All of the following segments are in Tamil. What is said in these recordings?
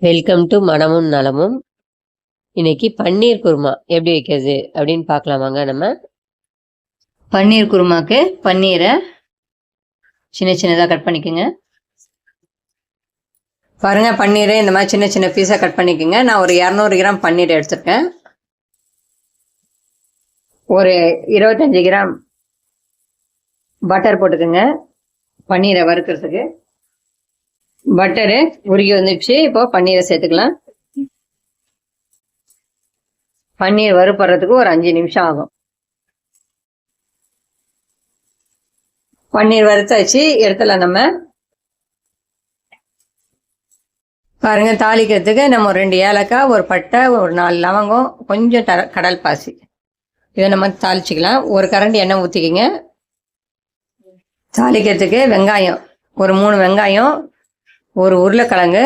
வெல்கம் டு மனமும் நலமும். இன்னைக்கு பன்னீர் குருமா எப்படி வைக்கிறது அப்படின்னு பார்க்கலாமாங்க. நம்ம பன்னீர் குருமாக்கு பன்னீரை சின்ன சின்னதாக கட் பண்ணிக்கோங்க. பாருங்க, பன்னீரை இந்த மாதிரி சின்ன சின்ன பீஸாக கட் பண்ணிக்கோங்க. நான் ஒரு 200 கிராம் பன்னீர் எடுத்துருக்கேன். ஒரு 25 கிராம் பட்டர் போட்டுக்கோங்க பன்னீரை வறுக்கிறதுக்கு. பட்டரு உருகி வந்துடுச்சு. இப்போ பன்னீரை சேர்த்துக்கலாம். பன்னீர் வறுப்படுறதுக்கு ஒரு 5 நிமிஷம் ஆகும். பன்னீர் வறுத்தாச்சு, எடுத்துல நம்ம பாருங்க. தாளிக்கிறதுக்கு நம்ம 2 ஏலக்காய், ஒரு பட்டை, ஒரு 4 லவங்கம், கொஞ்சம் கடல் பாசி, இதை நம்ம தாளிச்சிக்கலாம். ஒரு கரண்டி எண்ணெய் ஊற்றிக்கிங்க. தாளிக்கிறதுக்கு வெங்காயம், ஒரு 3 வெங்காயம், ஒரு உருளைக்கிழங்கு,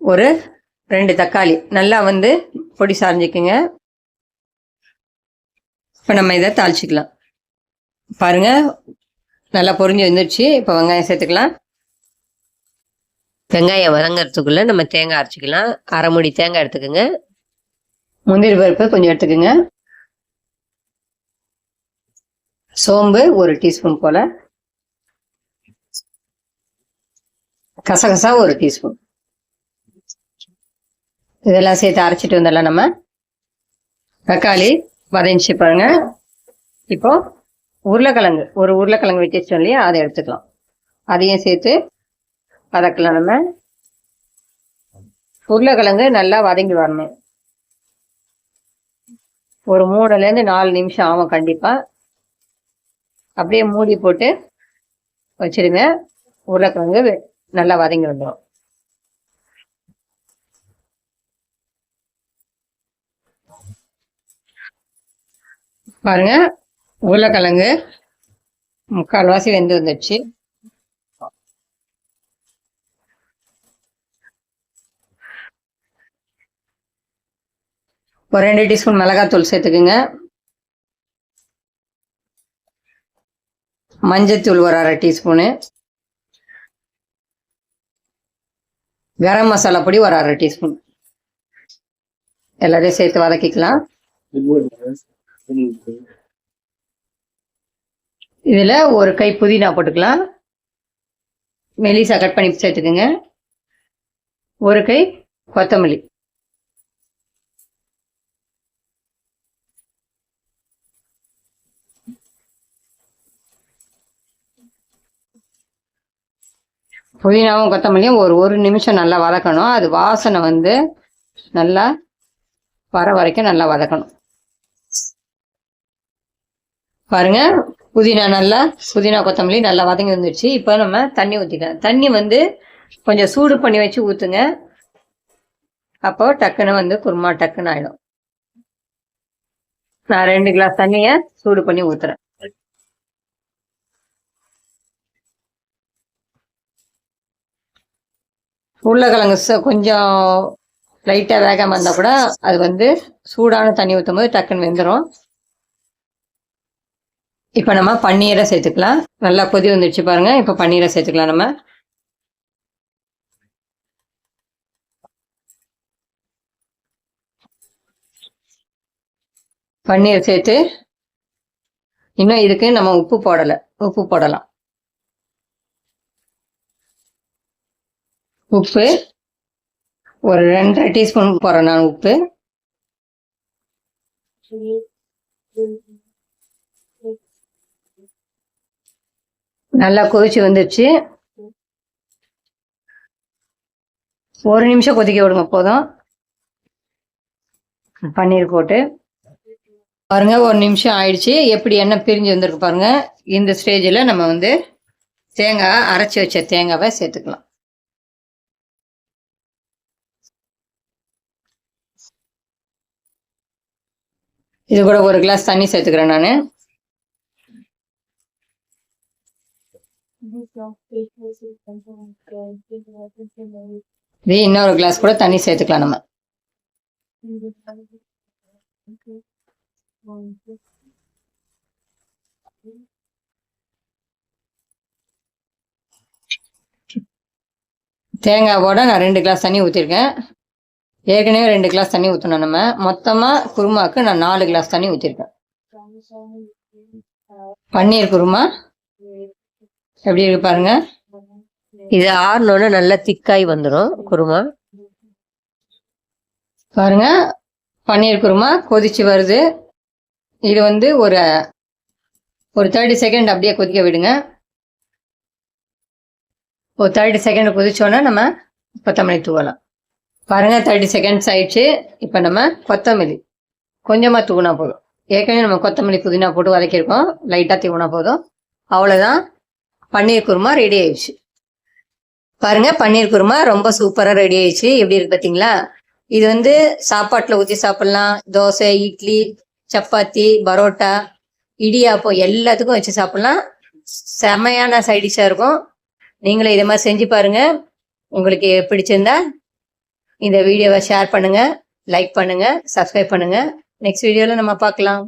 ஒரு 2 தக்காளி நல்லா பொடி சாரிஞ்சிக்குங்க. இப்போ நம்ம இதை தாளிச்சிக்கலாம். பாருங்க, நல்லா பொரிஞ்சு வந்துடுச்சு. இப்போ வெங்காயம் சேர்த்துக்கலாம். வெங்காயம் வதங்கிறதுக்குள்ள நம்ம தேங்காய் அரைச்சிக்கலாம். அரை மூடி தேங்காய் எடுத்துக்கோங்க. முந்திரி பருப்பு கொஞ்சம் எடுத்துக்கோங்க. சோம்பு 1 டீஸ்பூன் போல, கசகசா 1 டீஸ்பூன், இதெல்லாம் சேர்த்து அரைச்சிட்டு வந்துடலாம். நம்ம தக்காளி வதங்கிச்சு பாருங்க. இப்போ உருளைக்கிழங்கு, ஒரு உருளைக்கிழங்கு வச்சு இல்லையா, அதை எடுத்துக்கலாம். அதையும் சேர்த்து வதக்கலாம். நம்ம உருளைக்கிழங்கு நல்லா வதங்கி வரணும். ஒரு 3-4 நிமிஷம் ஆகும் கண்டிப்பா. அப்படியே மூடி போட்டு வச்சிருங்க. உருளைக்கிழங்கு நல்லா வதங்கி வந்துடும். பாருங்க, உருளைக்கிழங்கு 3/4 வெந்து வந்துடுச்சு. ஒரு 2 டீஸ்பூன் மிளகாத்தூள் சேர்த்துக்குங்க. மஞ்சத்தூள் ஒரு 1/2 டீஸ்பூனு, கரம் மசாலா பொடி ஒரு 1/2 டீஸ்பூன், எல்லாத்தையும் சேர்த்து வதக்கிக்கலாம். இதுல ஒரு கை புதினா போட்டுக்கலாம். மெலிசா கட் பண்ணி சேர்த்துக்குங்க. ஒரு கை கொத்தமல்லி, புதினாவும் கொத்தமல்லியும் ஒரு நிமிஷம் நல்லா வதக்கணும். அது வாசனை நல்லா வர வரைக்கும் நல்லா வதக்கணும். பாருங்க, புதினா கொத்தமல்லி நல்லா வதங்கி வந்துடுச்சு. இப்போ நம்ம தண்ணி ஊற்றிக்கலாம். தண்ணி கொஞ்சம் சூடு பண்ணி வச்சு ஊற்றுங்க. அப்போ டக்குன்னு குருமா டக்குன்னு ஆயிடும். நான் 2 கிளாஸ் தண்ணியை சூடு பண்ணி ஊற்றுறேன். உருளைக்கிழங்கு கொஞ்சம் லைட்டாக வேகாமல் இருந்தால் கூட அது சூடான தண்ணி ஊற்றும் போது டக்குன்னு வெந்துடும். இப்போ நம்ம பன்னீரை சேர்த்துக்கலாம். நல்லா கொதி வந்துடுச்சு பாருங்க. இப்போ பன்னீரை சேர்த்துக்கலாம். நம்ம பன்னீர் சேர்த்து இன்னும் இதுக்கு நம்ம உப்பு போடலாம். உப்பு ஒரு 2.5 டீஸ்பூன் போடுறேன் நான் உப்பு. நல்லா கொதிச்சு வந்துடுச்சு. 1 நிமிஷம் கொதிக்க விடுங்க போதும். பன்னீர் போட்டு பாருங்க, 1 நிமிஷம் ஆயிடுச்சு. எப்படி எண்ணெய் பிரிஞ்சு வந்திருக்கு பாருங்க. இந்த ஸ்டேஜில் நம்ம தேங்காய், அரைச்சி வச்ச தேங்காவை சேர்த்துக்கலாம். இது கூட 1 கிளாஸ் தண்ணி சேர்த்துக்கிறேன் நான். இன்னொரு கிளாஸ் கூட தண்ணி சேர்த்துக்கலாம் நம்ம. தேங்காவோட நான் 2 கிளாஸ் தண்ணி ஊற்றிருக்கேன். ஏற்கனவே 2 கிளாஸ் தண்ணி ஊற்றணும். நம்ம மொத்தமாக குருமாவுக்கு நான் 4 கிளாஸ் தண்ணி ஊற்றிருக்கேன். பன்னீர் குருமா எப்படி இருக்கு பாருங்க. இது ஆறுனோட நல்லா திக்காய் வந்துடும் குருமா. பாருங்க பன்னீர் குருமா கொதிச்சு வருது. இது வந்து ஒரு 30 செகண்ட் அப்படியே கொதிக்க விடுங்க. ஒரு 30 செகண்ட் கொதிச்சோன்னா நம்ம கொத்தமல்லி தூவலாம். பாருங்க 30 செகண்ட்ஸ் ஆயிடுச்சு. இப்போ நம்ம கொத்தமல்லி கொஞ்சமாக தூவினா போதும். ஏற்கனவே நம்ம கொத்தமல்லி புதினா போட்டு வதக்கியிருக்கோம். லைட்டாக தூவினா போதும். அவ்வளோதான், பன்னீர் குருமா ரெடி ஆயிடுச்சு. பாருங்க பன்னீர் குருமா ரொம்ப சூப்பராக ரெடி ஆயிடுச்சு. எப்படி இருக்கு பார்த்தீங்களா? இது வந்து சாப்பாட்டில் ஊற்றி சாப்பிட்லாம். தோசை, இட்லி, சப்பாத்தி, பரோட்டா, இடியாப்பம் எல்லாத்துக்கும் வச்சு சாப்பிட்லாம். செமையான சைடிஷாக இருக்கும். நீங்களும் இதை மாதிரி செஞ்சு பாருங்க. உங்களுக்கு பிடிச்சிருந்தா இந்த வீடியோவை ஷேர் பண்ணுங்க, லைக் பண்ணுங்க, சப்ஸ்கிரைப் பண்ணுங்க. நெக்ஸ்ட் வீடியோவில் நம்ம பார்க்கலாம்.